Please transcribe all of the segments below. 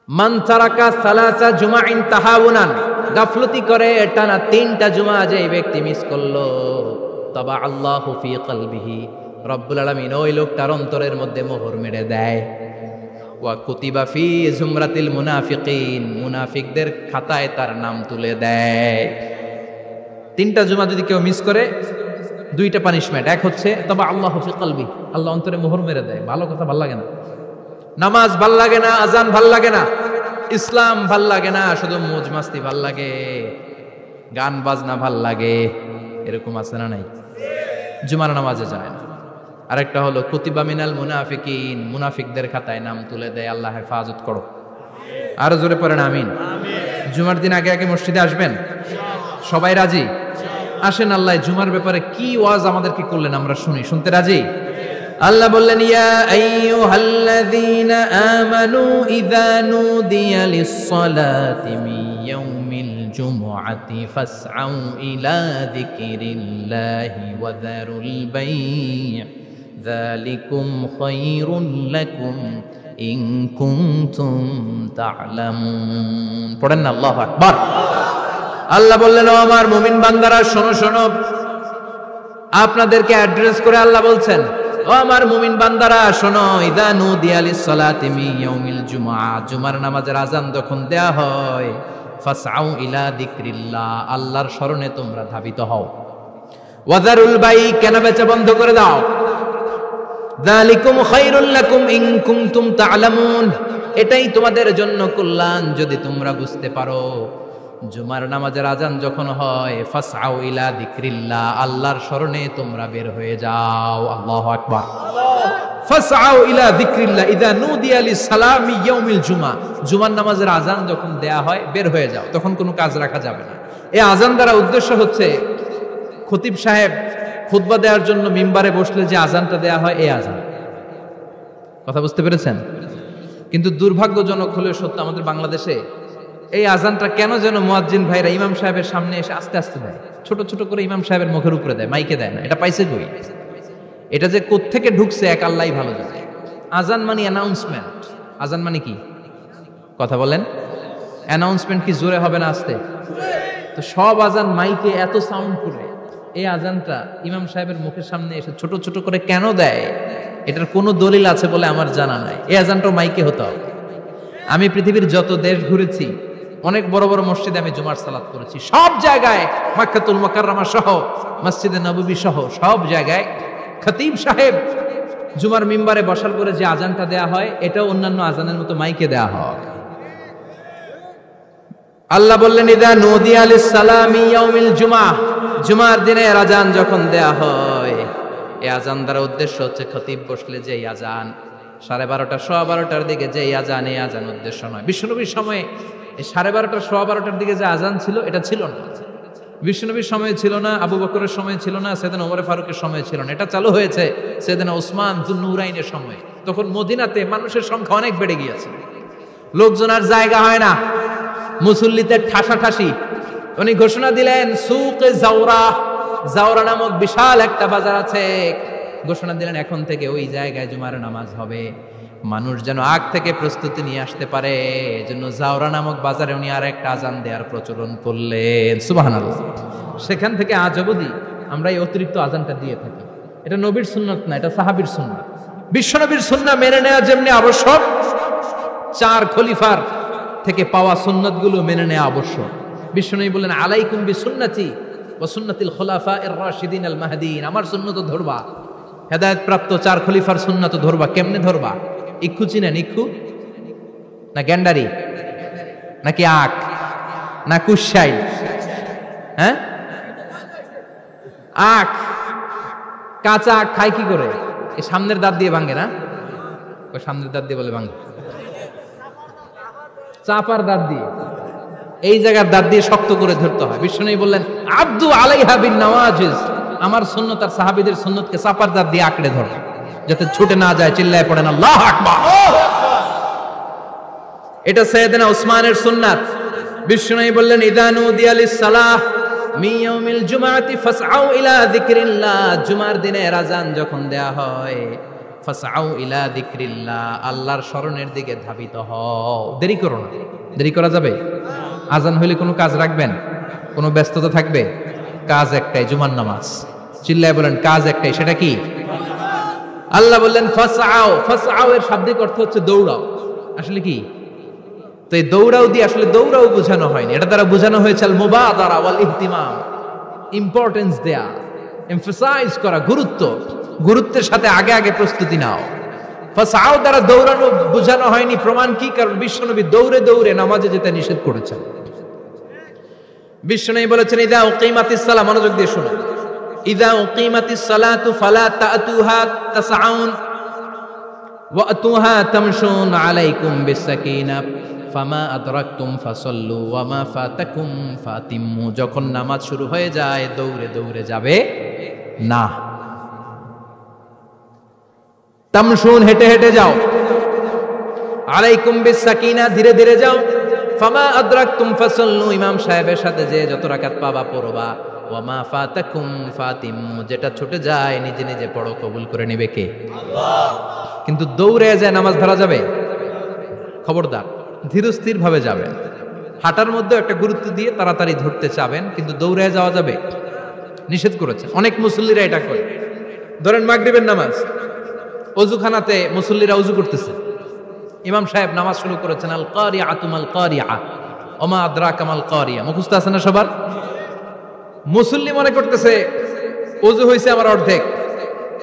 মান তারাকা সালাসা জুমাইন তাহাউনান, গাফলতি করে টানা 3টা জুমা যে ব্যক্তি মিস করলো, তাবা আল্লাহু ফি কলবিহি, রব্বুল আলামিন ওই লোকটার অন্তরের মধ্যে মোহর মেরে দেয়। ওয়া কুতিবা ফি জুমরাতিল মুনাফিকিন, মুনাফিকদের খাতায় তার নাম তুলে দেয়। 3টা জুমা যদি কেউ মিস করে, 2টা পানিশমেন্ট। এক হচ্ছে তাবা আল্লাহু ফি কলবি, আল্লাহ অন্তরে মোহর মেরে দেয়। ভালো কথা ভাল লাগে না, নামাজ ভাল লাগে না, আজান ভাল লাগে না, ইসলাম ভাল লাগে না, শুধু মौज মাস্তি ভাল লাগে, গান বাজনা ভাল লাগে, এরকম আছে না নাই? জুমার নামাজে যায় না। আরেকটা হলো কুতিবা মিনাল মুনাফিকিন, মুনাফিকদের খাতায় নাম তুলে দেয়। আল্লাহ হেফাজত করো। আরো জোরে পড়েন আমিন। জুমার দিন আগে আগে মসজিদে আসবেন, সবাই রাজি? আসেন, আল্লাহ জুমার ব্যাপারে কি ওয়াজ আমাদেরকে করলেন আমরা শুনি। শুনতে রাজি? আল্লাহ বললেন, ইয়া আইয়ুহাল্লাযীনা আমানু ইযা নুদিয়া লিস-সালাতি মিন ইয়াউমিল জুমআতি ফাসআউ ইলা যিকরিল্লাহি ওয়া যারুল বাই', যালিকুম খায়রুল লাকুম ইন কুনতুম তা'লামুন। পড়েন না আল্লাহু আকবার। আল্লাহ বললেন, ও আমার মুমিন বান্দারা শোনো শোনো। আপনাদেরকে অ্যাড্রেস করে আল্লাহ বলছেন, ও আমার মুমিন বান্দারা শোনো, ইযা নুদিয়া লিস-সালাতি মিন ইয়াউমিল জুমআ, জুমার নামাজের আযান যখন দেয়া হয়, ফাসআউ ইলা যিকরিল্লাহ, আল্লাহর স্মরণে তোমরা ধাবিত হও। ওয়া যারুল বাই', কেনা বেচা বন্ধ করে দাও। যালিকুম খায়রুল লাকুম ইন কুনতুম তা'লামুন, এটাই তোমাদের জন্য কল্যাণ যদি তোমরা বুঝতে পারো। জুমার নামাজের আযান যখন হয়, ফাসআউ ইলা যিকরিল্লাহ, আল্লাহর স্মরণে তোমরা বের হয়ে যাও। আল্লাহু আকবার। ফাসআউ ইলা যিকরিল্লাহ ইযা নুদিয়া লিস-সালামি ইয়াউমিল জুমআ, জুমার নামাজের আযান যখন দেয়া হয় বের হয়ে যাও, তখন কোনো কাজ রাখা যাবে না। এই আযান দ্বারা উদ্দেশ্য হচ্ছে খতিব সাহেব খুতবা দেওয়ার জন্য মিম্বারে বসলে যে আযানটা দেয়া হয়, এই আযান। কথা বুঝতে পেরেছেন? কিন্তু দুর্ভাগ্যজনক হলেও সত্য, আমাদের বাংলাদেশে এই আজানটা কেন যেন মুয়াজ্জিন ভাইরা ইমাম সাহেবের সামনে এসে আস্তে আস্তে দেয়, ছোট ছোট করে ইমাম সাহেবের মুখের উপরে দেয়, মাইকে দেয় না। এটা পাইছে কই? এটা যে কোত্থেকে ঢুকছে এক আল্লাহই ভালো জানে। আজান মানে অ্যানাউন্সমেন্ট। আজান মানে কি? কথা বলেন। অ্যানাউন্সমেন্ট কি জোরে হবে না আস্তে? তো সব আজান মাইকে এত সাউন্ড করে, এই আজানটা ইমাম সাহেবের মুখের সামনে এসে ছোট ছোট করে কেন দেয়? এটার কোনো দলিল আছে বলে আমার জানা নাই। এই আজানটাও মাইকে হতে হবে। আমি পৃথিবীর যত দেশ ঘুরেছি, অনেক বড় বড় মসজিদে আমি জুমার সালাত করেছি, সব জায়গায় মক্কাতুল মুকাররমা সহ মসজিদে নববী সহ সব জায়গায় খতিব সাহেব জুমার মিম্বারে বসার পরে যে আজানটা দেয়া হয়, এটাও অন্যান্য আজানের মতো মাইকে দেয়া হয়। আল্লাহ বললেন, ইযা নুদিয়া লিস-সালামি ইয়াউমিল জুমআ, জুমার দিনের আজান যখন দেয়া হয়, এই আজান দ্বারা উদ্দেশ্য হচ্ছে খতিব বসলে যে আজান 12:30 12:15 দিকে যে আজান, এই আজান উদ্দেশ্য নয়। বিশ্বনবীর সময়ে এই 12:30 12:15 দিকে যে আজান ছিল, এটা ছিল না। বিশ্বনবীর সময় ছিল না, আবু বকরের সময় ছিল না, সাইয়েদনা ওমর ফারুকের সময় ছিল না। এটা চালু হয়েছে সাইয়েদনা উসমান যুন্নুরাইনের সময়। তখন মদিনাতে মানুষের সংখ্যা অনেক বেড়ে গিয়েছে, লোকজন আর জায়গা হয় না, মুসল্লিতে ঠাসাঠাসি। উনি ঘোষণা দিলেন, সুকে জাওরা, জাওরা নামক বিশাল একটা বাজার আছে, ঘোষণা দিলেন এখন থেকে ওই জায়গায় জুমার নামাজ হবে। মানুষ যেন আগ থেকে প্রস্তুতি নিয়ে আসতে পারে, এজন্য জাওরা নামক বাজারে উনি আর একটা আজান দেওয়ার প্রচলন করলেন। সুবহানাল্লাহ। সেখান থেকে আজ অবধি আমরা এই অতিরিক্ত আজানটা দিয়ে থাকি। এটা নবীর সুন্নাত না, এটা সাহাবীর সুন্নাত। বিশ্বনবীর সুন্নাহ মেনে নেওয়া যেমনি আবশ্যক, 4 খলিফার থেকে পাওয়া সুন্নাতগুলো মেনে নেওয়া আবশ্যক। বিশ্বনবী বললেন, আলাইকুম বিসুন্নতি ওয়া সুন্নাতিল খুলাফায়ে রাশিদিন আল মাহদিন, আমার সুন্নাত ধরবা। হেদায়েত প্রাপ্ত 4 খলিফার সুন্নাত ধরবা। কেমনে ধরবা? ইক্ষু চিনেন? ইক্ষু না গ্যান্ডারি নাকি আখ না কুশাইল? হ্যাঁ, আখ। কাঁচা আখ খায় কি করে? এই সামনের দাঁত দিয়ে ভাঙে না? ওই সামনের দাঁত দিয়ে বলে ভাঙে, চাপার দাঁত দিয়ে, এই জায়গার দাঁত দিয়ে শক্ত করে ধরতে হয়। বিশ্বনবী বললেন, আব্দু আলাইহা বিন নওয়াজিজ, আমার সুন্নাত আর সাহাবীদের সুন্নাতকে চাপার দাঁত দিয়ে আঁকড়ে ধরো, যাতে ছুটে না যায়। চিল্লায় পড়েন আল্লাহু আকবার। এটা সাইয়েদনা উসমানের সুন্নাত। বিশ্বনবী বললেন, ইযা নুদিয়া লিস-সালাহ মিন ইয়াউমিল জুমআতি ফাসআউ ইলা যিকরিল্লাহ, জুমার দিনের আযান যখন দেয়া হয়, ফাসআউ ইলা যিকরিল্লাহ, আল্লাহর স্মরণের দিকে ধাবিত হও। দেরি করো না। দেরি করা যাবে? আজান হইলে কোনো কাজ রাখবেন? কোনো ব্যস্ততা থাকবে? কাজ একটাই, জুমার নামাজ। চিল্লায় বলেন কাজ একটাই, সেটা কি? আল্লাহ বললেন ফাসআউ। ফাসআউ এর শাব্দিক অর্থ হচ্ছে দৌড়াও। আসলে কি? তো এই দৌড়াও দিয়ে আসলে দৌড়াও বোঝানো হয়নি, এটা দ্বারা বোঝানো হয়েছে আল মুবাদারা ওয়াল ইহতিমাম, ইম্পর্টেন্স দেয়া, এমফাসাইজ করা, গুরুত্বের সাথে আগে আগে প্রস্তুতি নাও। ফাসআউ দ্বারা দৌড়ানো বোঝানো হয়নি। প্রমাণ কি? কারণ বিশ্বনবী দৌড়ে দৌড়ে নামাজে যেতে নিষেধ করেছেন। বিশ্বনবী বলেছেন ইযা উকিমাতিস সালাহ, মনোযোগ দিয়ে শুনুন, ইযা উকিমাতিস সালাতু ফালা তাতুহা তাসআউন ওয়া আতুহা তামশুন আলাইকুম বিসাকিনাহ ফামা আদরাকতুম ফাসাল্লু ওয়া মা ফাতাকুম ফাতিম্মু। যখন নামাজ শুরু হয়ে যায় দৌড়ে দৌড়ে যাবে না। তামশুন, হেঁটে হেঁটে যাও। আলাইকুম বিসাকিনা, ধীরে ধীরে যাও। ফামা আদরাকতুম ফাসাল্লু, ইমাম সাহেবের সাথে যে যত রাকাত পাবা পড়বা। ওয়া মা ফাতাকুম ফাতিম্মু, যেটা ছুটে যায় নিজে নিজে পড়ো, কবুল করে নেবে কে? আল্লাহ। কিন্তু দৌড়ে যায় নামাজ ধরা যাবে? খবরদার, ধীরস্থির ভাবে যাবেন। হাঁটার মধ্যে একটা গুরুত্ব দিয়ে তাড়াতাড়ি ধরতে চাবেন, কিন্তু দৌড়ে যাওয়া যাবে? নিষেধ করেছেন। অনেক মুসল্লিরা এটা করে। ধরেন মাগরিবের নামাজ, অজুখানাতে মুসল্লিরা অজু করতেছে, ইমাম সাহেব নামাজ শুরু করেছেন আল কারিআতু মাল কারিআ ওমা আদরাকা মাল কারিআ, মুখস্থ আছে না সবার? মুসল্লি মনে করতেছে অজু হয়েছে আমার অর্ধেক,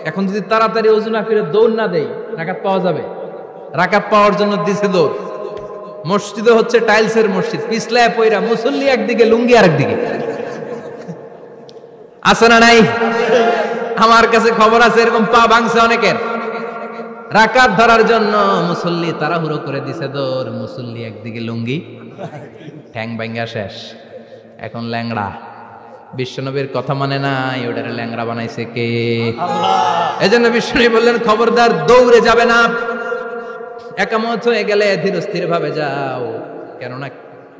এখন যদি তাড়াতাড়ি অজু না করে দৌড় না দেই রাকাত পাওয়া যাবে? রাকাত পাওয়ার জন্য দিছে দৌড়। মসজিদে হচ্ছে টাইলসের মসজিদ, পিছলায় পয়রা মুসল্লি একদিকে, লুঙ্গি আরেকদিকে। আছে না নাই? আমার কাছে খবর আছে এরকম পা ভাঙছে অনেকের। রাকাত ধরার জন্য মুসল্লি তাড়াহুড়ো করে দিছে দৌড়, মুসল্লি একদিকে, লুঙ্গি, ঠ্যাং ভাঙ্গা শেষ, এখন ল্যাংড়া। বিশ্বনবীর কথা মানে নাই, ওটারে ল্যাংড়া বানাইছে কে? আল্লাহ। এজন্য বিশ্বনবী বললেন খবরদার দৌড়ে যাবে না, একামত হয়ে গেলে ধীরস্থির ভাবে যাও। কেননা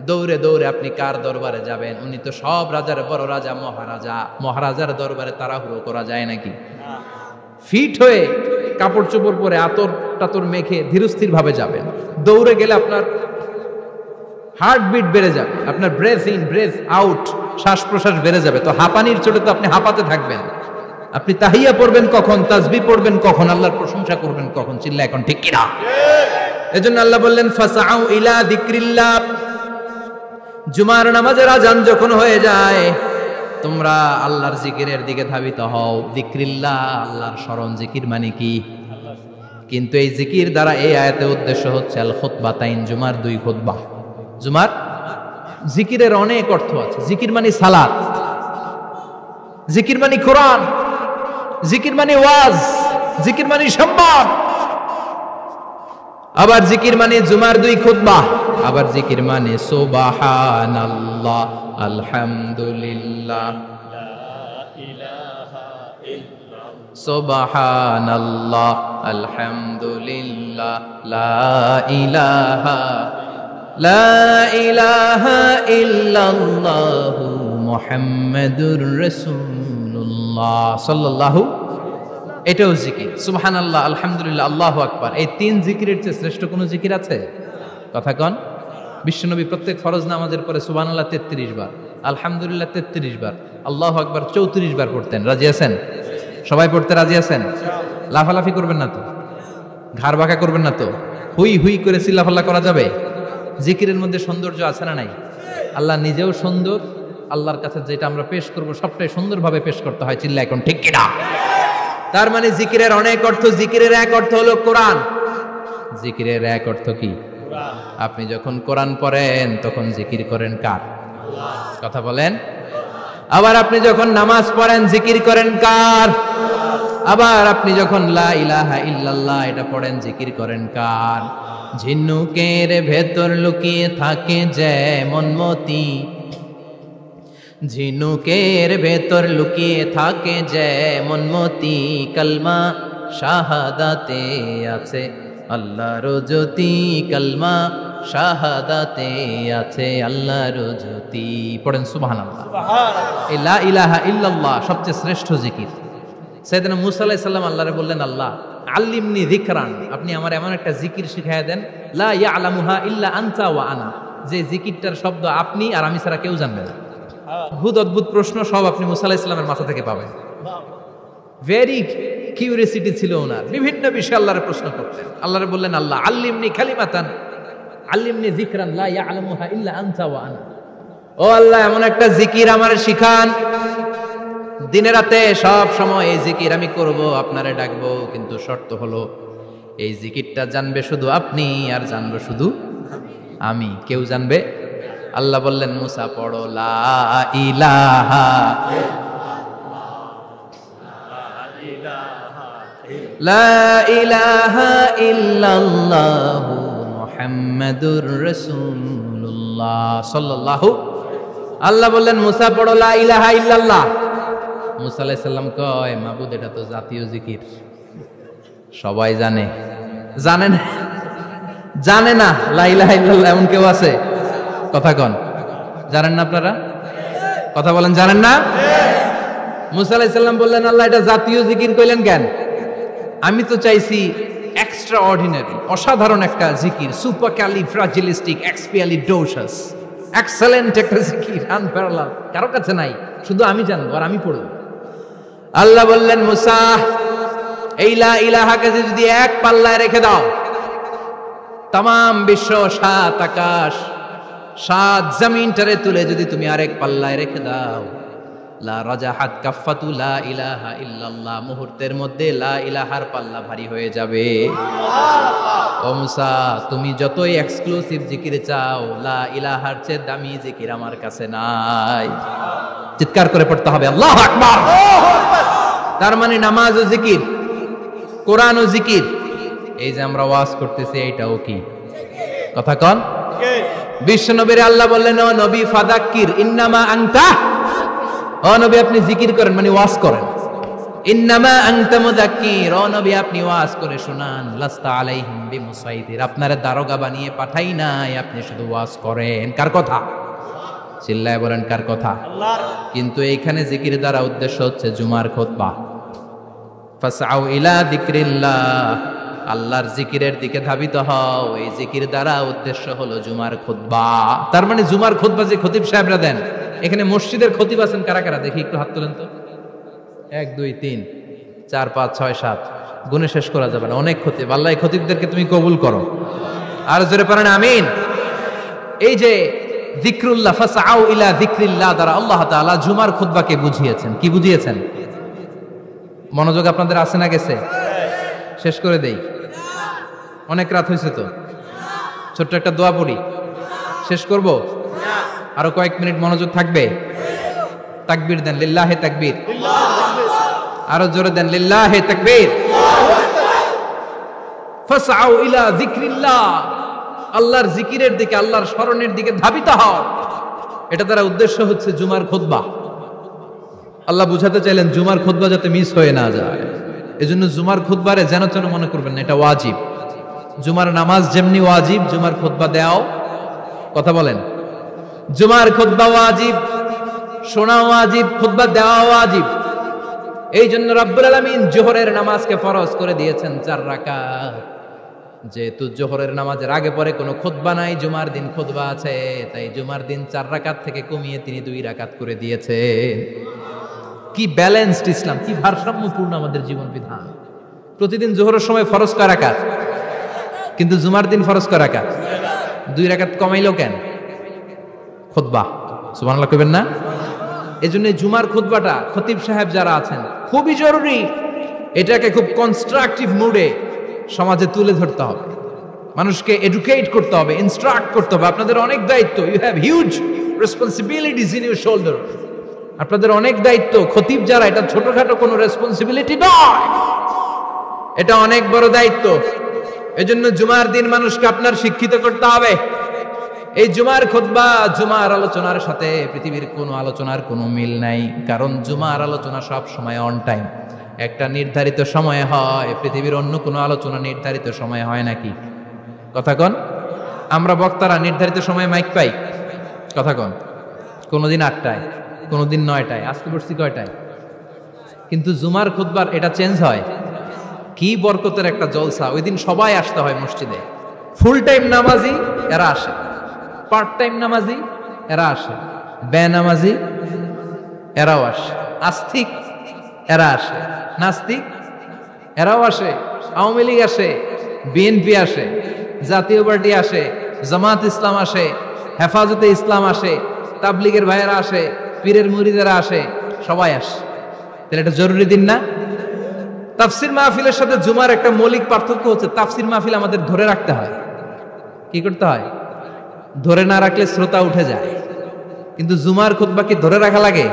দৌড়ে দৌড়ে আপনি কার দরবারে যাবেন? উনি তো সব রাজার বড় রাজা, মহারাজা। মহারাজার দরবারে তাড়াহুড়ো করা যায় নাকি? ফিট হয়ে কাপড় চোপড় পরে আতর টাতর মেখে ধীরস্থির ভাবে যাবেন। দৌড়ে গেলে আপনার হার্টবিট বেড়ে যাবে, আপনার ব্রেথ ইন ব্রেথ আউট, শ্বাস প্রশ্বাস বেড়ে যাবে। তো হাঁপানির চোটে তো আপনি হাঁপাতে থাকবেন। আপনি তাহিয়া পড়বেন কখন, তাসবিহ পড়বেন কখন, আল্লাহর প্রশংসা করবেন কখন? চিল্লা এখন ঠিক কিনা? এজন্য আল্লাহ বললেন ফাসআউ ইলা যিকরিল্লাহ, জুমার নামাজের আজান যখন হয়ে যায় তোমরা আল্লাহর জিকিরের দিকে ধাবিত হও। যিকরিল্লাহ, আল্লাহর স্মরণ। জিকির মানে কি? কিন্তু এই জিকির দ্বারা এই আয়াতের উদ্দেশ্য হচ্ছে আল খুতবাতাইন, জুমার 2 খুতবা। জুমার জিকিরের অনেক অর্থ আছে। জিকির মানে সালাত, জিকির মানে কোরআন, জিকির মানে ওয়াজ, জিকির মানে সম্মান। আবার জিকির মানে জুমার 2 খুতবা। আবার জিকির মানে সুবহানাল্লাহ, আলহামদুলিল্লাহ, সুবহানাল্লাহ, আলহামদুলিল্লাহ, লা ইলাহা ইল্লাল্লাহু মুহাম্মাদুর রাসূলুল্লাহ সাল্লাল্লাহু। এটাও জিকির। সুবহানাল্লাহ, আলহামদুলিল্লাহ, আল্লাহু আকবার। এই 3 জিকিরের চেয়ে শ্রেষ্ঠ কোনো জিকির আছে? কথা কন। বিশ্বনবী প্রত্যেক ফরজ নামাজের পরে সুবহানাল্লাহ 33 বার, আলহামদুলিল্লাহ 33 বার, আল্লাহু আকবার 34 বার পড়তেন। রাজি আছেন? সবাই পড়তে রাজি আছেন? লাফালাফি করবেন না তো? ঘাড় বাঁকা করবেন না তো? হুই হুই করে চিল্লাফাল্লা করা যাবে? জিকিরের মধ্যে সৌন্দর্য আছে না নাই? আল্লাহ নিজেও সুন্দর, আল্লাহর কাছে যেটা আমরা পেশ করব সবটাই সুন্দরভাবে পেশ করতে হয়। চিল্লা এখন ঠিক কিনা? তার মানে জিকিরের অনেক অর্থ। জিকিরের এক অর্থ হলো কোরআন। জিকিরের এক অর্থ কি? আপনি যখন কোরআন পড়েন তখন জিকির করেন কার? কথা বলেন। আবার আপনি যখন নামাজ পড়েন জিকির করেন কার? আবার আপনি যখন লা ইলাহা ইল্লাল্লাহ এটা পড়েন জিকির করেন কার? ঝিনুকের ভেতর লুকিয়ে থাকে যেমন মতি, ঝিনুকের ভেতর লুকিয়ে থাকে যেমন মতি, কালমা শাহাদাতে আছে আল্লাহর জ্যোতি, কালমা শাহাদাতে আছে আল্লাহর জ্যোতি। পড়েন সুবহানাল্লাহ। এই লা ইলাহা ইল্লাল্লাহ সবচেয়ে শ্রেষ্ঠ জিকির। সাইয়েদনা মূসা আলাইহিস সালাম আল্লাহরে বললেন, আল্লাহ আল্লিমনি যিকরান, আপনি আমার এমন একটা জিকির শিখাইয়া দেন, লা ইয়ালামুহা ইল্লা আনতা ওয়া আনা, যে জিকিরটার শব্দ আপনি আর আমি ছাড়া কেউ জানবে না। অদ্ভুত অদ্ভুত প্রশ্ন সব আপনি মূসা আলাইহিস সালামের মাথা থেকে পাবেন। ভেরি কিউরিয়াসিটি ছিল ওনার, বিভিন্ন বিষয়ে আল্লাহরে প্রশ্ন করতেন। আল্লাহরে বললেন, আল্লাহ আল্লিমনি কালিমাতান, আল্লিমনি যিকরান লা ইয়ালামুহা ইল্লা আনতা ওয়া আনা, ও আল্লাহ এমন একটা জিকির আমারে শিখান, দিনে রাতে সব সময় এই জিকির আমি করব, আপনারে ডাকবো, কিন্তু শর্ত হলো এই জিকিরটা জানবে শুধু আপনি আর জানবো শুধু আমি, কেউ জানবে। আল্লাহ বললেন, মুসা পড়ো লা ইলাহা লা ইলাহা ইল্লাল্লাহু মুহাম্মাদুর রাসূলুল্লাহ সাল্লাল্লাহু। আল্লাহ বললেন, মুসা পড়ো লা ইলাহা ইল্লাল্লাহ। মুসা আলাইহিস সালাম কয়, মাবুদ এটা তো জাতীয় জিকির, সবাই জানে। জানে না, জানে না লা ইলাহা ইল্লাল্লাহ এমন কেউ আছে? কথা কন, জানেন না আপনারা? কথা বলেন, জানেন না? মুসা আলাইহিস সালাম বললেন, আল্লাহ এটা জাতীয় জিকির কইলেন কেন? আমি তো চাইছি এক্সট্রা অর্ডিনারি, অসাধারণ একটা জিকির, সুপার ক্যালিফ্রাজিলিস্টিক এক্সপিয়ালিডোসাস, এক্সেলেন্ট একটা জিকির, আনপ্যারালাল, কারো কাছে নাই, শুধু আমি জানবো আর আমি পড়ব। আল্লাহ বললেন, মুসা এই লা ইলাহাকে যদি এক পাল্লায় রেখে দাও, তাম বিশ্ব, সাত আকাশ, সাত জমিনটারে তুলে যদি তুমি আরেক পাল্লায় রেখে দাও, লা রাজাহাত কাফাতু লা ইলাহা ইল্লাল্লাহ, মুহূর্তের মধ্যে লা ইলাহার পাল্লা ভারী হয়ে যাবে। ও মুসা, তুমি যতই এক্সক্লুসিভ জিকির চাও, লা ইলাহার চেয়ে দামি জিকির আমার কাছে নাই। চিৎকার করে পড়তে হবে আল্লাহু আকবার। তার মানে নামাজ ও জিকির, কোরআন ও জিকির, এই যে আমরা ওয়াজ করতেছি এইটাও কি? কথা কন। বিশ্ব নবীর আল্লাহ বললেন, ও নবী ফাদাক্কির ইন্নামা আনতা, ও নবী আপনি জিকির করেন মানে ওয়াজ করেন। ইন্নামা আনতা মুযাক্কির, ও নবী আপনি ওয়াজ করে শোনান। লাস্তা আলাইহিম বিমুসাইতির, আপনারে দারোগা বানিয়ে পাঠাই নাই, আপনি শুধু ওয়াজ করেন। কার কথা? চিল্লায় বলেন কার কথা? আল্লাহর। কিন্তু এইখানে জিকির দ্বারা উদ্দেশ্য হচ্ছে জুমার খুতবা। ফাসআউ ইলা যিকরিল্লাহ, আল্লাহর জিকিরের দিকে ধাবিত হও। এই জিকির দ্বারা উদ্দেশ্য হলো জুমার খুতবা। তার মানে জুমার খুতবা যে খতিব সাহেবরা দেন, এখানে মসজিদের খতিব আছেন কারা কারা? দেখি একটু হাত তোলেন তো। 1 2 3 4 5 6 7, গুণে শেষ করা যাবে না, অনেক খতিব। আল্লাহ এই খতিবদেরকে তুমি কবুল করো। আর জোরে পড়েন আমিন। এই যে যিকরুল্লাহ, ফাসআউ ইলা যিকরিল্লাহ দ্বারা আল্লাহ তাআলা জুমার খুতবাকে বুঝিয়েছেন। কি বুঝিয়েছেন? মনোযোগ আপনাদের আছে না গেছে? শেষ করে দেই, অনেক রাত হয়েছে তো। ছোট্ট একটা দোয়া পড়ি, শেষ করব। আরো কয়েক মিনিট মনোযোগ থাকবে। তাকবীর দেন, লিল্লাহে তাকবীর। আরো জোরে দেন, লিল্লাহে তাকবীর। ফাসআউ ইলা যিকরিল্লাহ, আল্লাহর জিকিরের দিকে, আল্লাহর স্মরণের দিকে ধাবিত হও। এটা দ্বারা উদ্দেশ্য হচ্ছে জুমার খুতবা। আল্লাহ বুঝাতে চাইলেন জুমার খুতবা যাতে মিস হয়ে না যায়। এজন্য জুমার খুতবারে যেন তেন মনে করবেন না, এটা ওয়াজিব। জুমার নামাজ যেমনি ওয়াজিব, জুমার খুতবা দেওয়াও, কথা বলেন, জুমার খুতবা ওয়াজিব, শোনা ওয়াজিব, খুতবা দেওয়া ওয়াজিব। এই জন্য রব্বুল আলামিন জোহরের নামাজকে ফরজ করে দিয়েছেন 4 রাকাত। যেহেতু জোহরের নামাজের আগে পরে কোনো খুতবা নাই, জুমার দিন খুতবা আছে, তাই জুমার দিন 4 রাকাত থেকে কমিয়ে তিনি 2 রাকাত করে দিয়েছেন। কি ব্যালেন্সড ইসলাম, কি ভারসাম্যপূর্ণ আমাদের জীবন বিধান। প্রতিদিন জোহরের সময় ফরজ কয় রাকাত, কিন্তু জুমার দিন ফরজ কয় রাকাত? 2 রাকাত কমাইলো কেন? খুতবা। সুবহানাল্লাহ কইবেন না? এজন্য জুমার খুতবাটা খতিব সাহেব যারা আছেন খুবই জরুরি। এটাকে খুব কনস্ট্রাকটিভ মুডে সমাজে তুলে ধরতে হবে, মানুষকে এডুকেট করতে হবে, ইনস্ট্রাক্ট করতে হবে। আপনাদের অনেক দায়িত্ব, you have huge responsibilities in your shoulder. আপনাদের অনেক দায়িত্ব। খতিব যারা, এটা ছোটখাটো কোনো রেসপন্সিবিলিটি নয়, এটা অনেক বড় দায়িত্ব। এজন্য জুমার দিন মানুষকে আপনার শিক্ষিত করতে হবে। এই জুমার খুতবা, জুমার আলোচনার সাথে পৃথিবীর কোনো আলোচনার কোনো মিল নাই। কারণ জুমার আলোচনা সব সময় অন টাইম, একটা নির্ধারিত সময়ে হয়। পৃথিবীর অন্য কোনো আলোচনা নির্ধারিত সময়ে হয় নাকি? কথা কন। আমরা বক্তারা নির্ধারিত সময়ে মাইক পাই? কথা কন। কোনোদিন 8টায়, কোনোদিন 9টায়। আজকে বসছি কয়টায়? কিন্তু জুমার খুতবার এটা চেঞ্জ হয়। কি বরকতের একটা জলসা! ওই দিন সবাই আসতে হয় মসজিদে। ফুল টাইম নামাজি এরা আসে, পার্ট টাইম নামাজি এরা আসে, বেনামাজি এরাও আসে, আস্তিক এরা আসে, নাস্তিক এরাও আসে, আওয়ামী লীগ আসে, বিএনপি আসে, জাতীয় পার্টি আসে, জামাত ইসলাম আসে, হেফাজতে ইসলাম আসে, তাবলিগের ভাইয়েরা আসে, পীরের মুরিদেরা আসে, সবাই আসে। তাহলে এটা জরুরি দিন না? তাফসির মাহফিলের সাথে জুমার একটা মৌলিক পার্থক্য হচ্ছে, তাফসির মাহফিল আমাদের ধরে রাখতে হয়। কি করতে হয়? ধরে না রাখলে শ্রোতা উঠে যায়। কিন্তু জুমার খুতবা কি ধরে রাখা লাগে?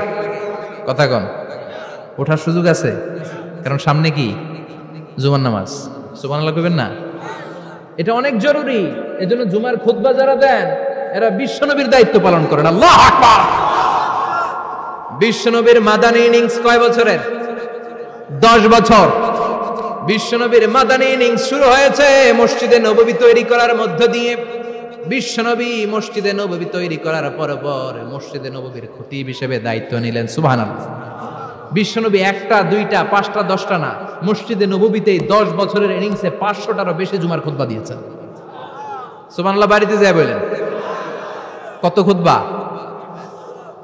কথা কন, ওঠার সুযোগ আছে, কারণ সামনে কি জুমার নামাজ। সুবহানাল্লাহ কইবেন না? এটা অনেক জরুরি। এজন্য জুমার খুতবা যারা দেন এরা বিশ্বনবীর দায়িত্ব পালন করেন। আল্লাহু আকবার। বিশ্বনবীর মাদানী ইনিংস কয় বছরের? 10 বছর। বিশ্বনবীর মাদানী ইনিংস শুরু হয়েছে মসজিদে নববী তৈরি করার মধ্য দিয়ে। বিশ্বনবী মসজিদে নববী তৈরি করার পর মসজিদে নববীর খতিব হিসেবে দায়িত্ব নিলেন। সুবহানাল্লাহ। বিশ্বনবী একটা, দুইটা, পাঁচটা, 10টা না, মসজিদে নববীতেই 10 বছরের ইনিংসে 500টারও বেশি জুমার খুতবা দিয়েছেন। সুবহানাল্লাহ। বাড়িতে যায় বলেন কত খুতবা?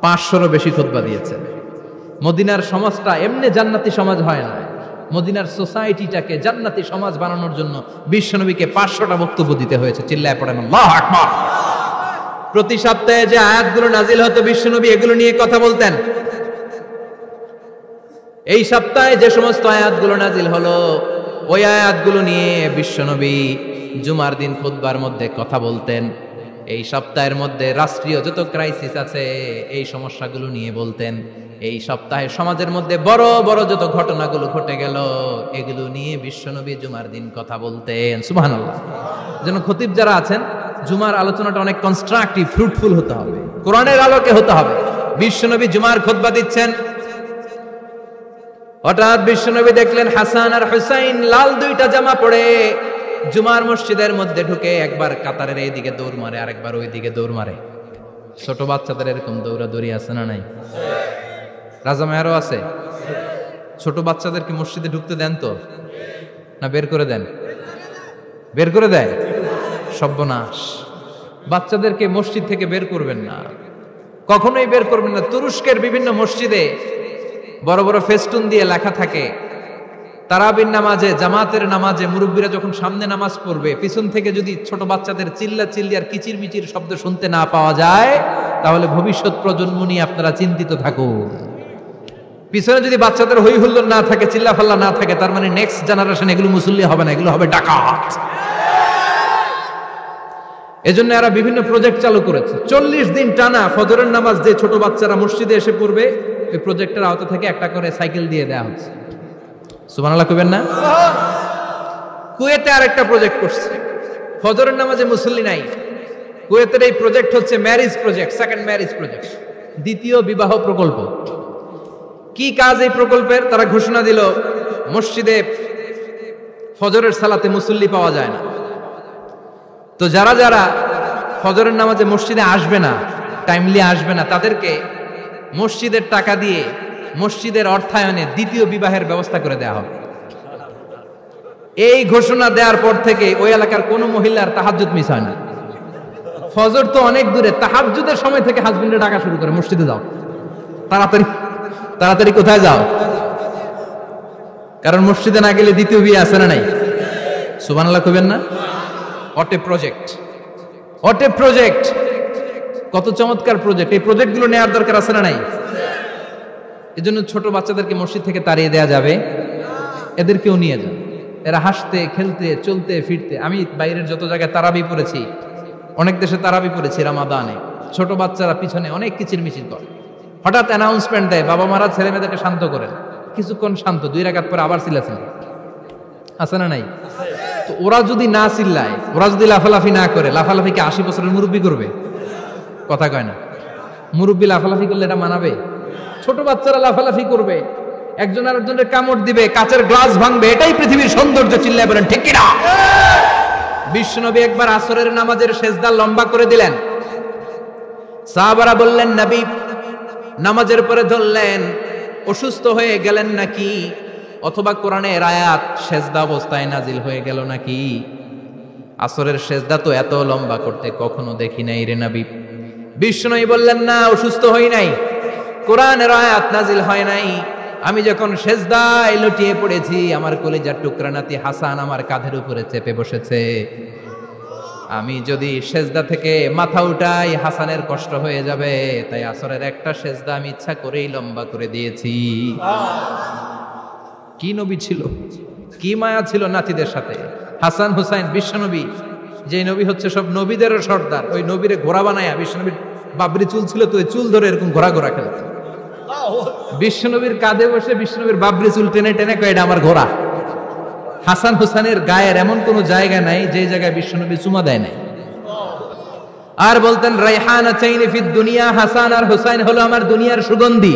500রও বেশি খুতবা দিয়েছে। মদিনার সমাজটা এমনি জান্নাতি সমাজ হয় না। মদিনার সোসাইটিটাকে জান্নাতি সমাজ বানানোর জন্য বিশ্বনবীকে 500টা বক্তব্য দিতে হয়েছে। চিল্লায় পড়েন আল্লাহু আকবার। প্রতি সপ্তাহে যে আয়াতগুলো নাজিল হতো বিশ্বনবী এগুলো নিয়ে কথা বলতেন। এই সপ্তাহে যে সমস্ত আয়াতগুলো নাজিল হলো ওই আয়াতগুলো নিয়ে বিশ্বনবী জুমার দিন খুতবার মধ্যে কথা বলতেন। এই সপ্তাহের মধ্যে রাষ্ট্রীয় যত ক্রাইসিস আছে এই সমস্যাগুলো নিয়ে বলতেন। এই সপ্তাহে সমাজের মধ্যে বড় বড় যত ঘটনাগুলো ঘটে গেল এগুলো নিয়ে বিশ্বনবী জুমার দিন কথা বলতেন। সুবহানাল্লাহ। যেন খতিব যারা আছেন জুমার আলোচনাটা অনেক কনস্ট্রাকটিভ, ফ্রুটফুল হতে হবে, কোরআনের আলোকে হতে হবে। বিশ্বনবী জুমার খুতবা দিচ্ছেন, হঠাৎ বিশ্বনবী দেখলেন হাসান আর হুসাইন লাল 2টা জামা পরে জুমার মসজিদের মধ্যে ঢুকে একবার কাতারের এইদিকে দৌড় মারে, আরেকবার ওইদিকে দৌড় মারে। ছোট বাচ্চাদের এরকম দৌড়াদৌড়ি আছে না নাই? রাজা মেয়ারও আছে। ছোট বাচ্চাদেরকে মসজিদে ঢুকতে দেন তো না বের করে দেন? বের করে দেয়। সর্বনাশ। বাচ্চাদেরকে মসজিদ থেকে বের করবেন না, কখনোই বের করবেন না। তুরস্কের বিভিন্ন মসজিদে বড় বড় ফেস্টুন দিয়ে লেখা থাকে তারাবির নামাজে, জামাতের নামাজে মুরব্বীরা যখন সামনে নামাজ পড়বে পিছন থেকে যদি ছোট বাচ্চাদের চিল্লা চিল্লি আর কিচির মিচির শব্দ শুনতে না পাওয়া যায় তাহলে ভবিষ্যৎ প্রজন্ম নিয়ে আপনারা চিন্তিত থাকুন। পিছনে যদি বাচ্চাদের হই হুল্লোড় না থাকে, চিল্লা ফাল্লা না থাকে, তার মানে নেক্সট জেনারেশন এগুলো মুসল্লি হবে না, এগুলো হবে ডাকাত। এজন্য এরা বিভিন্ন প্রজেক্ট চালু করেছে। 40 দিন টানা ফজরের নামাজ যে ছোট বাচ্চারা মসজিদে এসে পড়বে এই প্রজেক্টের আওতা থেকে একটা করে সাইকেল দিয়ে দেওয়া হচ্ছে। সুবহানাল্লাহ কইবেন না? কুয়েতে আরেকটা প্রজেক্ট করছে, ফজরের নামাজে মুসল্লি নাই। কুয়েতের এই প্রজেক্ট হচ্ছে marriage project, second marriage project, দ্বিতীয় বিবাহ প্রকল্প। কি কাজ এই প্রকল্পের? তারা ঘোষণা দিল মসজিদে ফজরের সালাতে মুসল্লি পাওয়া যায় না, তো যারা যারা ফজরের নামাজে মসজিদে আসবে না, টাইমলি আসবে না, তাদেরকে মসজিদের টাকা দিয়ে মসজিদের অর্থায়নে দ্বিতীয় বিবাহের ব্যবস্থা করে দেওয়া হবে। এই ঘোষণা দেওয়ার পর থেকে ওই এলাকার কোনো মহিলার তাহাজ্জুদ মিস হয় না। ফজর তো অনেক দূরে, তাহাজ্জুদের সময় থেকে হাজবেন্ডে ডাকা শুরু করে মসজিদে যাও, তাড়াতাড়ি তাড়াতাড়ি কোথায় যাও, কারণ মসজিদে না গেলে দ্বিতীয় বিয়ে আছে না নাই? সুবহানাল্লাহ কইবেন না? অটে প্রজেক্ট, অটে প্রজেক্ট, কত চমৎকার প্রজেক্ট! এই প্রজেক্টগুলো নেওয়ার দরকার আছে না নাই? এজন্য ছোট বাচ্চাদেরকে মসজিদ থেকে তাড়িয়ে দেওয়া যাবে? এদেরকেও নিয়ে যান, এরা হাসতে খেলতে চলতে ফিরতে। আমি বাইরের যত জায়গায় তারাবি পড়েছি, অনেক দেশে তারাবি পড়েছি রামাদানে, ছোট বাচ্চারা পিছনে অনেক কিচির মিচির করে। হঠাৎ অ্যানাউন্সমেন্ট দেয় বাবা মারা ছেলে মেয়েদেরকে শান্ত করেন, কিছুক্ষণ শান্ত, 2 রাকাত পরে আবার চিল্লাচিল্লি, আছে না নাই? তো ওরা যদি না চিল্লায়, ওরা যদি লাফালাফি না করে, লাফালাফি কি 80 বছরের মুরব্বী করবে? কথা কয় না। মুরব্বী লাফালাফি করলে এটা মানাবে? ছোট বাচ্চারা লাফালাফি করবে, একজন আরেকজনের কামড় দিবে, কাচের গ্লাস ভাঙবে, এটাই পৃথিবীর সৌন্দর্য। চিল্লায় বলেন ঠিক কিনা? বিশ্বনবী একবার আসরের নামাজের সেজদা লম্বা করে দিলেন। সাহাবারা বললেন নবী, নামাজের পরে ধরলেন অসুস্থ হয়ে গেলেন নাকি, অথবা কোরআনের আয়াত সেজদা অবস্থায় নাজিল হয়ে গেল নাকি? আসরের সেজদা তো এত লম্বা করতে কখনো দেখি নাই রে নবী। বিষ্ণুই বললেন, না, অসুস্থ হই নাই, কোরআনের আয়াত নাজিল হয় নাই। আমি যখন সেজদায় লুটিয়ে পড়েছি, আমার কলিজার টুকরা নাতি হাসান আমার কাঁধের উপরে চেপে বসেছে। আমি যদি সেজদা থেকে মাথা উঠাই হাসানের কষ্ট হয়ে যাবে, তাই আসরের একটা সেজদা আমি ইচ্ছা করেই লম্বা করে দিয়েছি। কি নবী ছিল, কি মায়া ছিল নাতিদের সাথে। হাসান হুসাইন বিশ্বনবী, যে নবী হচ্ছে সব নবীদেরও সর্দার, ওই নবীরে ঘোড়া বানায়া, বিশ্বনবীর বাবরি চুল ছিল তো ওই চুল ধরে এরকম ঘোড়া ঘোড়া খেলত। বিশ্বনবীর কাঁধে বসে বিশ্বনবীর বাবরি চুল টেনে টেনে কয়, এটা আমার ঘোড়া। হাসান হুসাইনের গায়ের এমন কোন জায়গা নাই যে জায়গায় বিশ্বনবী চুমা দেয় নাই। আর বলতেন, রাইহানাতাইনি ফিদ দুনিয়া, হাসান আর হুসাইন হলো আমার দুনিয়ার সুগন্ধি।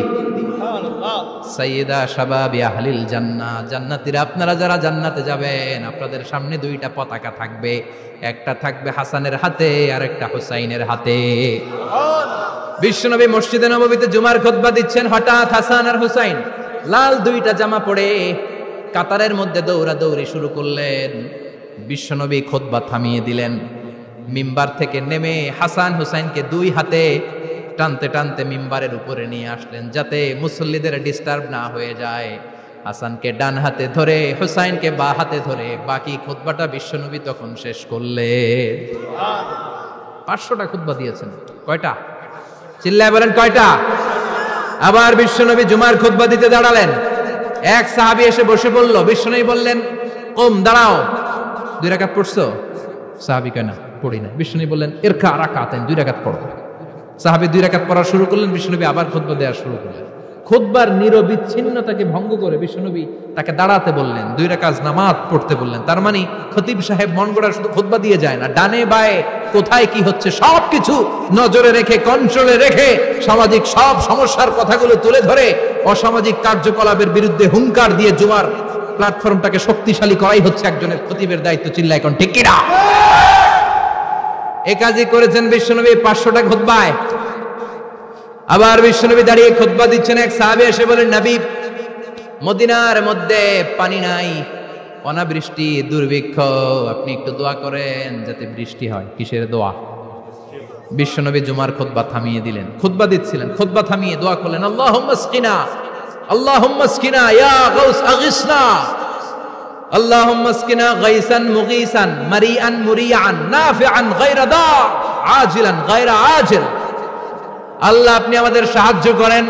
সাইয়্যিদা শাবাবি আহলিল জান্নাহ, জান্নাতীরা আপনারা যারা জান্নাতে যাবেন, আপনাদের সামনে দুইটা পতাকা থাকবে, একটা থাকবে হাসানের হাতে আর একটা হুসাইনের হাতে। বিশ্বনবী মসজিদে নববীতে জুমার খুতবা দিচ্ছেন, হঠাৎ হাসান আর হুসাইন লাল দুইটা জামা পরে কাতারের মধ্যে দৌড়াদৌড়ি শুরু করলেন। বিশ্বনবী খুতবা থামিয়ে দিলেন, মিম্বার থেকে নেমে হাসান হুসাইনকে দুই হাতে টানতে টানতে মিম্বারের উপরে নিয়ে আসলেন, যাতে মুসল্লিদের ডিস্টার্ব না হয়ে যায়। হাসানকে ডান হাতে ধরে, হুসাইনকে বা হাতে ধরে বাকি খুতবাটা বিশ্বনবী তখন শেষ করলেন। 500টা খুতবা দিয়েছেন। কয়টা? চিল্লায় বলেন কয়টা? আবার বিশ্বনবী জুমার খুতবা দিতে দাঁড়ালেন। এক সাহাবী এসে বসে পড়ল। বিশ্বনবী বললেন, কম, দাঁড়াও। 2 রাকাত পড়ছো? সাহাবী কয়, না, পড়ি না। বিশ্বনবী বললেন, ইরকা রাকাতাইন, 2 রাকাত পড়ো। সাহাবী 2 রাকাত পড়া শুরু করলেন। বিশ্বনবী আবার খুতবা দেওয়া শুরু করলেন। খুতবার নিরবিচ্ছিন্নতাকে ভঙ্গ করে বিশ্বনবী তাকে দাঁড়াতে বললেন, 2 রাকাত নামাজ পড়তে বললেন। তার মানে খতিব সাহেব মন গড়া শুধু খুতবা দিয়ে যায় না, ডানে বায়ে কোথায় কি হচ্ছে সবকিছু নজরে রেখে, কন্ট্রোলে রেখে, সামাজিক সব সমস্যার কথাগুলো তুলে ধরে অসামাজিক কার্যকলাপের বিরুদ্ধে হুঙ্কার দিয়ে জুমার প্ল্যাটফর্মটাকে শক্তিশালী করাই হচ্ছে একজনের খতিবের দায়িত্ব। চিল্লায় এখন ঠিক কিনা? এই কাজই করেছেন বিশ্বনবী 500টা খুতবায়। আবার বিশ্বনবী দাঁড়িয়ে খুতবা দিচ্ছেন। এক সাহাবী এসে বলেন, নবী, মদিনার মধ্যে পানি নাই, অনাবৃষ্টি, দুর্ভিক্ষ, আপনি একটু দোয়া করেন যাতে বৃষ্টি হয়। কিসের দোয়া? বিশ্বনবী জুমার খুতবা থামিয়ে দিলেন। খুতবা দিচ্ছিলেন, খুতবা থামিয়ে দোয়া করলেন, আল্লাহুম্মা আসকিনা, আল্লাহুম্মা আসকিনা ইয়া গাউস আগিসনা, আল্লাহুম্মা আসকিনা গাইসান মুগীসান মারিআন মুরিআন নাফিআন গায়রা দা আজিলান গায়রা আজিল। আল্লাহ, আপনি আমাদের সাহায্য করেন,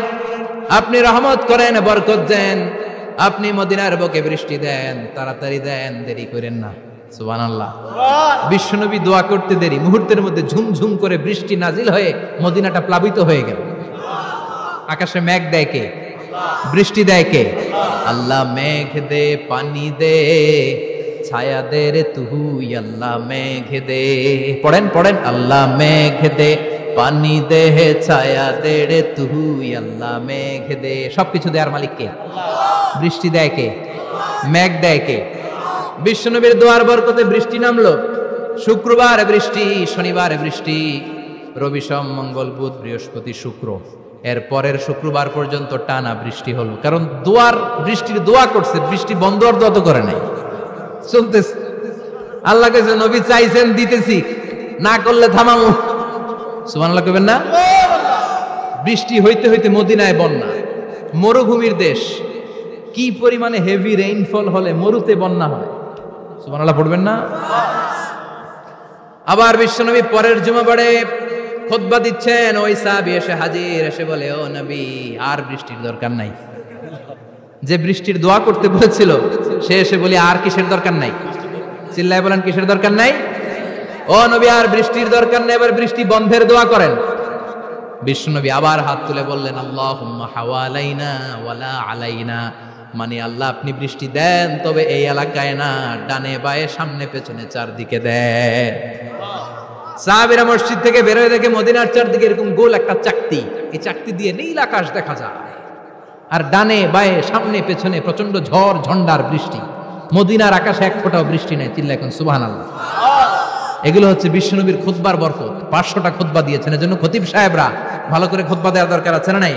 আপনি রহমত করেন, বরকত দেন, আপনি মদিনার বুকে বৃষ্টি দেন, তাড়াতাড়ি দেন, দেরি করেন না। সুবহানাল্লাহ। বিশ্বনবী দোয়া করতে দেরি, মুহূর্তের মধ্যে ঝুমঝুম করে বৃষ্টি নাজিল হয়ে মদিনাটা প্লাবিত হয়ে গেল। আকাশে মেঘ দেয় কে? বৃষ্টি দেয় কে? আল্লাহ। মেঘ দে, পানি দে, ছায়া দে রে তুই, আল্লাহ মেঘ দে। পড়েন পড়েন, আল্লাহ মেঘ দে, পানি দে, ছায়া দে রে তুই, আল্লাহ মেঘ দে। সবকিছু দেয়ার মালিক কে? বৃষ্টি দেয় কে? মেঘ দেয় কে? বিশ্বনবীর দোয়ার বরকতে বৃষ্টি নামলো। শুক্রবার বৃষ্টি, শনিবার বৃষ্টি, রবি সোম মঙ্গল বুধ বৃহস্পতি শুক্র, এর পরের শুক্রবার পর্যন্ত টানা বৃষ্টি হলো। কারণ বৃষ্টির দোয়া করছে, বৃষ্টি বন্ধ আর দোয়া তো করে নাই, চলতেছে। আল্লাহ কাছে নবী চাইছেন, দিতেছি, না করলে থামামু। সুবহানাল্লাহ কইবেন না? বৃষ্টি হইতে হইতে মদিনায় বন্যা, মরুভূমির দেশ, কি পরিমাণে হেভি রেইনফল হলে মরুতে বন্যা হয়। সুবহানাল্লাহ পড়বেন না? আবার বিশ্বনবী পরের জুমাবারে খুতবা দিচ্ছেন, ওই সাহাবী এসে হাজির, এসে বলে, ও নবী, আর বৃষ্টির দরকার নাই। যে বৃষ্টির দোয়া করতে বলেছিল সে এসে বলি, আর কিসের দরকার নাই? চিল্লায় বলেন, কিসের দরকার নাই? ও নবী, আর বৃষ্টির দরকার নেই, এবার বৃষ্টি বন্ধের দোয়া করেন। বিশ্বনবী আবার হাত তুলে বললেন, আল্লাহুম্মা হাওয়ালাইনা ওয়ালা আলাইনা, মানে আল্লাহ, আপনি বৃষ্টি দেন, তবে এই এলাকায় না, ডানে বায়ে সামনে পেছনে চারদিকে দেন। সাহাবীরা মসজিদ থেকে বের হয়ে দেখে মদিনার চারদিকে এরকম গোল একটা চাকতি, এই চাকতি দিয়ে নীল আকাশ দেখা যায়, আর ডানে বায়ে সামনে পেছনে প্রচন্ড ঝড় ঝন্ডার বৃষ্টি। মদিনার আকাশে এক ফোঁটাও বৃষ্টি নেই। চিল্লা এখন সুবহানাল্লাহ। এগুলো হচ্ছে বিশ্বনবীর খুতবার বরকত। 500টা খুতবা দিয়েছেন, এজন্য খতিব সাহেবরা ভালো করে খুতবা দেওয়ার দরকার আছে না নাই?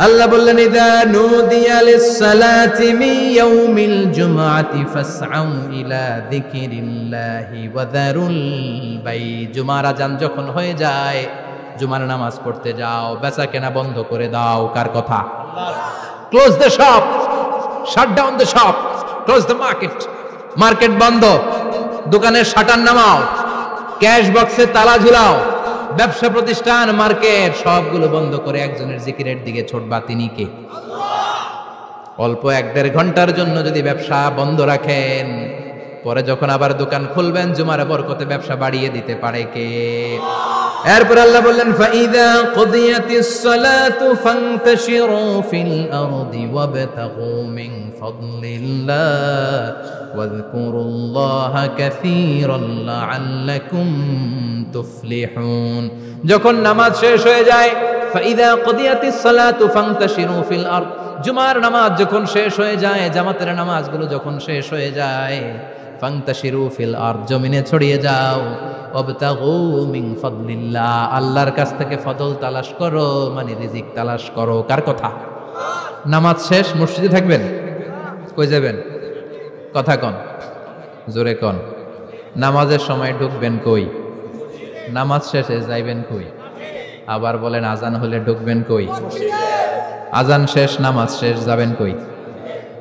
আল্লাহ বললেন ইযা নুদিয়া লিস-সালাতি মিন ইয়াউমিল জুমআতি ফাসআউ ইলা যিকিরিল্লাহি ওয়া যারুল বাই। জুমার আযান যখন হয়ে যায়, জুমার নামাজ পড়তে যাও, বেচা কেনা বন্ধ করে দাও। কার কথা? Close the shop, shut down the shop, close the market. Market বন্ধ, দোকানের শাটার নামাও, ক্যাশ বক্সে তালা ঝুলাও, ব্যবসা প্রতিষ্ঠান, মার্কেট সবগুলো বন্ধ করে একজনের জিকিরের দিকে ছোটবা। তিনি কে? অল্প 1-1.5 ঘন্টার জন্য যদি ব্যবসা বন্ধ রাখেন, পরে যখন আবার দোকান খুলবেন, জুমার বরকতে ব্যবসা বাড়িয়ে দিতে পারে কে? এরপর আল্লাহ বললেন ফাইদা কুদিয়াতিস সালাতু ফান্তাশিরু ফিল আরদি ওয়াবতাগু মিন ফাদলিল্লাহ ওয়াযকুরুল্লাহা কাসীরান লাআল্লাকুম তুফলিহুন। যখন নামাজ শেষ হয়ে যায়, ফাইদা কুদিয়াতিস সালাতু ফান্তাশিরু ফিল আরদ, জুমার নামাজ যখন শেষ হয়ে যায়, জামাতের নামাজগুলো যখন শেষ হয়ে যায়, ফান্তাশিরু ফিল আরদ, জমিনে ছড়িয়ে যাও, ওয়াবতাগু মিন ফাদলিল্লাহ, আল্লাহর কাছ থেকে ফজল তালাশ করো, মানে রিজিক তালাশ করো। কার কথা? নামাজ শেষ মসজিদে থাকবেন? কই যাবেন? কথা কন, জোরে কন। নামাজের সময় ঢুকবেন কই? নামাজ শেষে যাইবেন কই? আবার বলেন আজান হলে ঢুকবেন কই? আজান শেষ, নামাজ শেষ, যাবেন কই?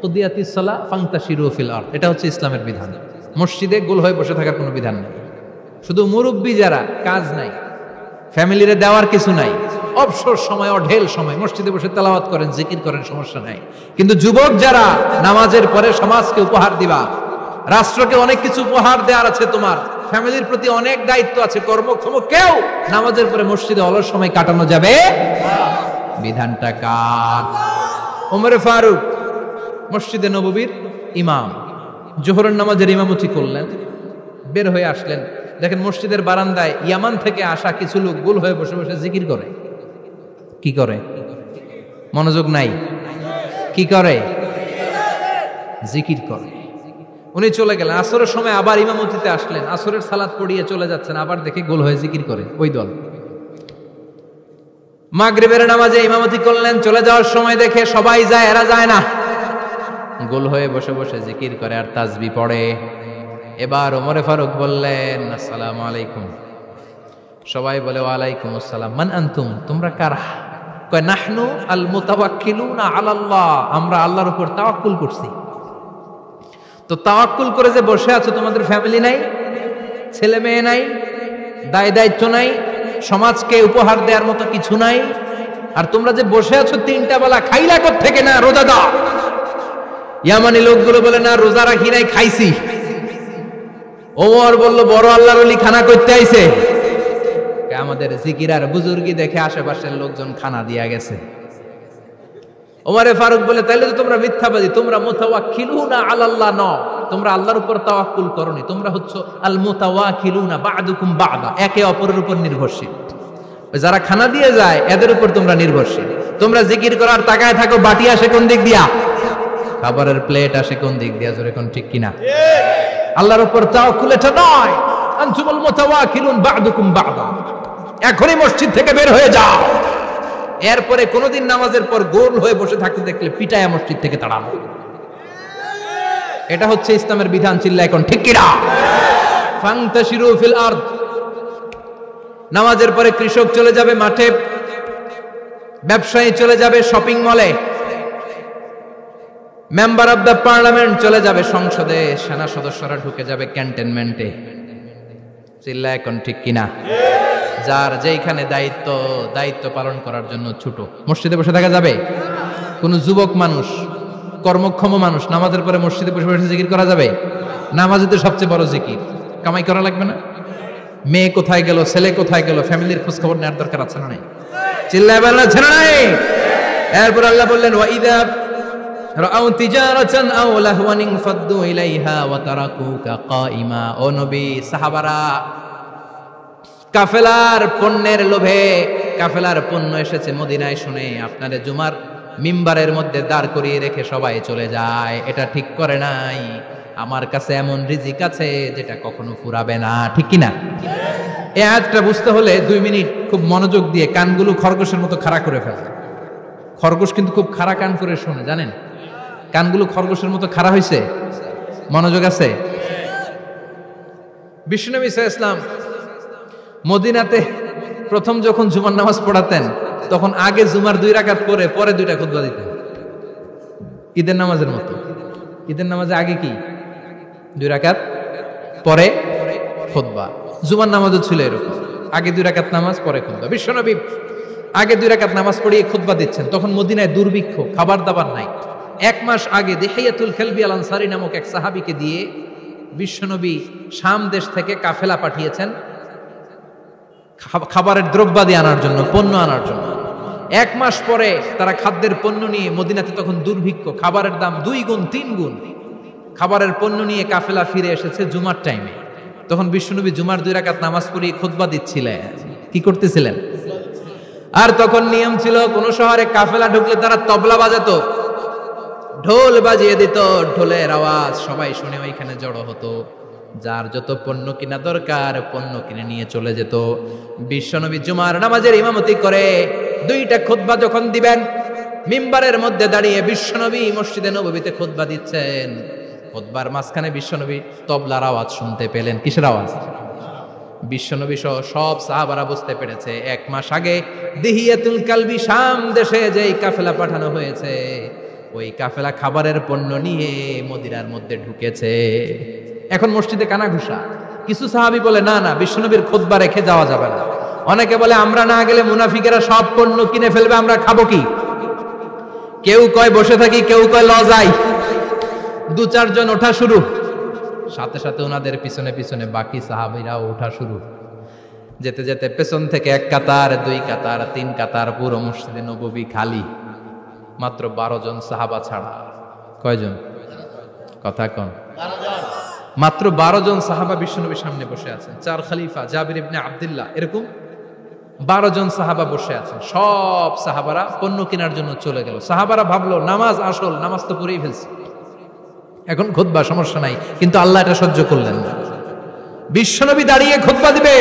কুদিয়াতিস সালাহ ফান্তাশিরু ফিল আরদ, এটা হচ্ছে ইসলামের বিধান। মসজিদে গোল হয়ে বসে থাকার কোনো বিধান নেই। শুধু মুরব্বী যারা, কাজ নাই, ফ্যামিলিরে দেওয়ার কিছু নাই, অবসর সময়, অঢেল সময় মসজিদে বসে তেলাওয়াত করেন, জিকির করেন, সমস্যা নাই। কিন্তু যুবক যারা, নামাজের পরে সমাজকে উপহার দিবা, রাষ্ট্রকে অনেক কিছু উপহার দেওয়ার আছে, তোমার ফ্যামিলির প্রতি অনেক দায়িত্ব আছে, কর্মক্ষম কেউ নামাজের পরে মসজিদে অলস সময় কাটানো যাবে? বিধানটা কার? ওমর ফারুক মসজিদে নববীর ইমাম, জোহরের নামাজের ইমামতি করলেন, বের হয়ে আসলেন, দেখেন মসজিদের বারান্দায় ইয়ামান থেকে আসা কিছু লোক গোল হয়ে বসে বসে জিকির করে। কি করে? মনোযোগ নাই। কি করে? জিকির করে। উনি চলে গেলেন, আসরের সময় আবার ইমামতিতে আসলেন, আসরের সালাত পড়িয়ে চলে যাচ্ছেন, আবার দেখে গোল হয়ে জিকির করে ওই দল। মাগরিবের নামাজে ইমামতি করলেন, চলে যাওয়ার সময় দেখে সবাই যায়, এরা যায় না, গোল হয়ে বসে বসে জিকির করে আর তাসবিহ পড়ে। এবার ওমর ফারুক বললেন আসসালামু আলাইকুম। সবাই বলে ওয়ালাইকুম আসসালাম। মান আনতুম, তোমরা কারা? কয় নাহনু আল মুতাওয়াক্কিলুনা আলাল্লাহ, আমরা আল্লাহর উপর তাওয়াক্কুল করছি। তো তাওয়াক্কুল করে যে বসে আছো, তোমাদের ফ্যামিলি নাই, ছেলে মেয়ে নাই, দায় দায়িত্ব নাই, সমাজকে উপহার দেওয়ার মতো কিছু নাই, আর তোমরা যে বসে আছো 3টা বেলা, খাইলা কোত্থেকে? না রোজা দাও। ইয়ামানি লোকগুলো বলে না রোজা রাখি নাই, খাইছি। ওমর বলল বড় আল্লাহর ওলি খানা করতে আইছে। আমাদের জিকির আর বুজুর্গি দেখে আশেপাশের লোকজন খানা দিয়া গেছে। ওমরে ফারুক বলে তাইলে তো তোমরা মিথ্যাবাদী, তোমরা মুতাওয়াক্কিলুনা আলাল্লাহ নও, তোমরা আল্লাহর উপর তাওয়াক্কুল করনি, তোমরা হচ্ছে আল মুতাওয়াক্কিলুনা বা'দুকুম বা'দা, একে অপরের উপর নির্ভরশীল। যারা খানা দিয়ে যায় এদের উপর তোমরা নির্ভরশীল। তোমরা জিকির করার তাকায় থাকো, বাটি আসে কোন দিক দিয়া? খাবারের প্লেট আসে কোন দিক দিয়া? জোরে কোন, ঠিক কিনা? আল্লাহর উপর তাওয়াক্কুল এটা নয়। আনতুমুল মুতাওয়াক্কিলুন বা'দুকুম বা'দা, এখনই মসজিদ থেকে বের হয়ে যাও। এরপরে কোনদিন নামাজের পর গোল হয়ে বসে থাকতে দেখলে পিটায়া মসজিদ থেকে তাড়ানো। এটা হচ্ছে ইসলামের বিধান। চিল্লা এখন ঠিক কিনা? ফান্তাশিরু ফিল আরদ। নামাজের পরে কৃষক চলে যাবে মাঠে, ব্যবসায়ী চলে যাবে শপিং মলে, মেম্বার অব দ্য পার্লামেন্ট চলে যাবে সংসদে, সেনা সদস্যরা ঢুকে যাবে ক্যান্টনমেন্টে। চিল্লা এখন ঠিক কিনা? যার যেখানে দায়িত্ব পালন করার জন্য ছুটো। মসজিদে বসে থাকা যাবে? কোন যুবক মানুষ, কর্মক্ষম মানুষ নামাজের পরে মসজিদে বসে বসে জিকির করা যাবে? নামাজে তো সবচেয়ে বড় জিকির, কামাই করা লাগবে না? মেয়ে কোথায় গেল, ছেলে কোথায় গেল, ফ্যামিলির খোঁজ খবর নেওয়ার দরকার আছে না নাই? চিল্লায় বলেন আছে না নাই? এরপর আল্লাহ বললেন ওয়াইদা রাআউ তিজারাতান আও লাহওয়ান ফাদ্দু ইলাইহা ওয়া তারাকুকা কাইমা। ও নবী, সাহাবারা কাফেলার পণ্যের লোভে, কাফেলার পণ্য এসেছে মদিনায় শুনে আপনারে জুমার মিম্বারের মধ্যে দাঁড় করিয়ে রেখে সবাই চলে যায়। এটা ঠিক করে নাই। আমার কাছে এমন রিজিক আছে যেটা কখনো ফুরাবে না, ঠিক কিনা? এই আয়াতটা বুঝতে হলে 2 মিনিট খুব মনোযোগ দিয়ে কানগুলো খরগোশের মতো খাড়া করে ফেলা। খরগোশ কিন্তু খুব খাড়া কান করে শোনে, জানেন? কানগুলো খরগোশের মতো খাড়া হয়েছে। মনোযোগ আছে? বিশ্বনবী সাল্লাল্লাহু আলাইহি ওয়াসাল্লাম মদিনাতে প্রথম যখন জুমার নামাজ পড়াতেন, তখন আগে জুমার 2 রাকাত পরে পরে 2টা খুতবা দিতেন, ঈদের নামাজের মতো। ঈদের নামাজে আগে কি 2 রাকাত, পরে খুতবা। জুমার নামাজও ছিল এরকম, আগে 2 রাকাত নামাজ, পরে খুতবা। বিশ্বনবী আগে 2 রাকাত নামাজ পড়িয়ে খুতবা দিচ্ছেন, তখন মদিনায় দুর্ভিক্ষ, খাবার দাবার নাই। 1 মাস আগে দিহিয়াতুল কালবি আল আনসারী নামক এক সাহাবীকে দিয়ে বিশ্বনবী শাম দেশ থেকে কাফেলা পাঠিয়েছেন খাবারের দ্রব্যাদি আনার জন্য, পণ্য আনার জন্য। 1 মাস পরে তারা খাদ্যের পণ্য নিয়ে, মদিনাতে তখন দুর্ভিক্ষ, খাবারের দাম 2 গুণ 3 গুণ, খাবারের পণ্য নিয়ে কাফেলা ফিরে এসেছে জুমার টাইমে। তখন বিশ্বনবী জুমার 2 রাকাত নামাজ পড়িয়ে খুতবা দিচ্ছিলেন। কি করতেছিলেন? আর তখন নিয়ম ছিল, কোন শহরে কাফেলা ঢুকলে তারা তবলা বাজাতো, ঢোল বাজিয়ে দিত, ঢোলের আওয়াজ সবাই শুনে ওইখানে জড়ো হতো। যার যত পণ্য কিনা দরকার পণ্য কিনে নিয়ে চলে যেত। বিশ্বনবী জুমার নামাজের ইমামতি করে 2টা খুতবা যখন দিবেন, মিম্বারের মধ্যে দাঁড়িয়ে বিশ্বনবী মসজিদে নববীতে খুতবা দিচ্ছেন। খুতবার মাঝখানে বিশ্বনবী তবলার আওয়াজ শুনতে পেলেন। কিসের আওয়াজ? বিশ্বনবী সহ সব সাহাবারা বুঝতে পেরেছে 1 মাস আগে দিহিয়াতুল কালবি শাম দেশে যেই কাফেলা পাঠানো হয়েছে, ওই কাফেলা খাবারের পণ্য নিয়ে মদিনার মধ্যে ঢুকেছে। এখন মসজিদে কানাঘুষা। কিছু সাহাবী বলে, না না, বিশ্বনবীর খুতবা রেখে যাওয়া যাবে না। অনেকে বলে, আমরা না গেলে মুনাফিকেরা সব পণ্য কিনে ফেলবে, আমরা খাবো কি? কেউ কয় বসে থাকি, কেউ কয় ল যাই। 2-4 জন ওঠা শুরু, সাথে সাথে ওনাদের পিছনে পিছনে বাকি সাহাবীরাও ওঠা শুরু। যেতে যেতে পেছন থেকে 1 কাতার, 2 কাতার, 3 কাতার, পুরো মসজিদে নববী খালি, মাত্র 12 জন সাহাবা ছাড়া। কয়জন? কথা কন। মাত্র 12 জন সাহাবা বিশ্বনবীর সামনে বসে আছেন। 4 খলিফা, জাবির ইবনে আব্দুল্লাহ, এরকম 12 জন সাহাবা বসে আছেন। সব সাহাবারা পণ্য কেনার জন্য চলে গেল। সাহাবারা ভাবলো নামাজ আসল, নামাজ তো পড়েই ফেলছে, এখন খুতবা সমস্যা নাই। কিন্তু আল্লাহ এটা সহ্য করলেন না। বিশ্বনবী দাঁড়িয়ে খুতবা দিবে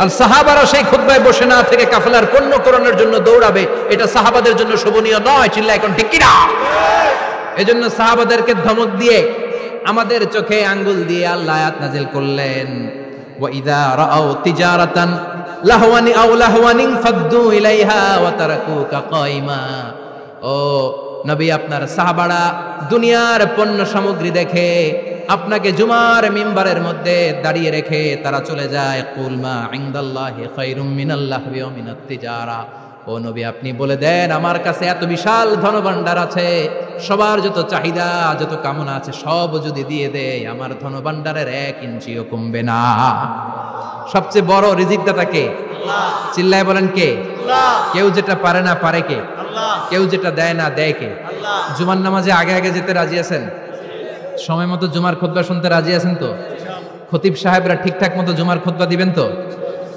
আর সাহাবারা সেই খুতবায় বসে না থেকে কাফেলার পণ্য করণের জন্য দৌড়াবে, এটা সাহাবাদের জন্য শোভনীয় নয়। চিল্লা এখন ঠিক কিনা? এজন্য সাহাবাদেরকে ধমক দিয়ে, আমাদের চোখে আঙ্গুল দিয়ে আল্লাহ আয়াত নাযিল করলেন, ওয়া ইযা রাআউ তিজারাতান লাহওয়ানি আও লাহওয়ানিন ফাদ্দু ইলাইহা ওয়া তারাকুকা কাইমা। ও নবী, আপনার সাহাবারা দুনিয়ার পণ্য সামগ্রী দেখে আপনাকে জুমার মিম্বারের মধ্যে দাঁড়িয়ে রেখে তারা চলে যায়। কুল মা ইনদাল্লাহি খায়রুম মিনাল্লাহি ওয়া মিনাত তিজারা। ও নবী, আপনি বলে দেন, আমার কাছে এত বিশাল ধনভাণ্ডার আছে, সবার যত চাহিদা, যত কামনা আছে সব যদি দিয়ে দেয়, আমার ধনভাণ্ডারের 1 ইঞ্চিও কমবে না। সবচেয়ে বড় রিজিকদাতা কে? আল্লাহ। চিল্লায় বলেন কে? আল্লাহ। কেউ যেটা পারে না পারে কে? আল্লাহ। কেউ যেটা দেয় না দেয় কে? আল্লাহ। জুমার নামাজে আগে আগে যেতে রাজি আছেন? সময় মতো জুমার খুতবা শুনতে রাজি আছেন তো? খতিব সাহেবরা ঠিকঠাক মতো জুমার খুতবা দিবেন তো?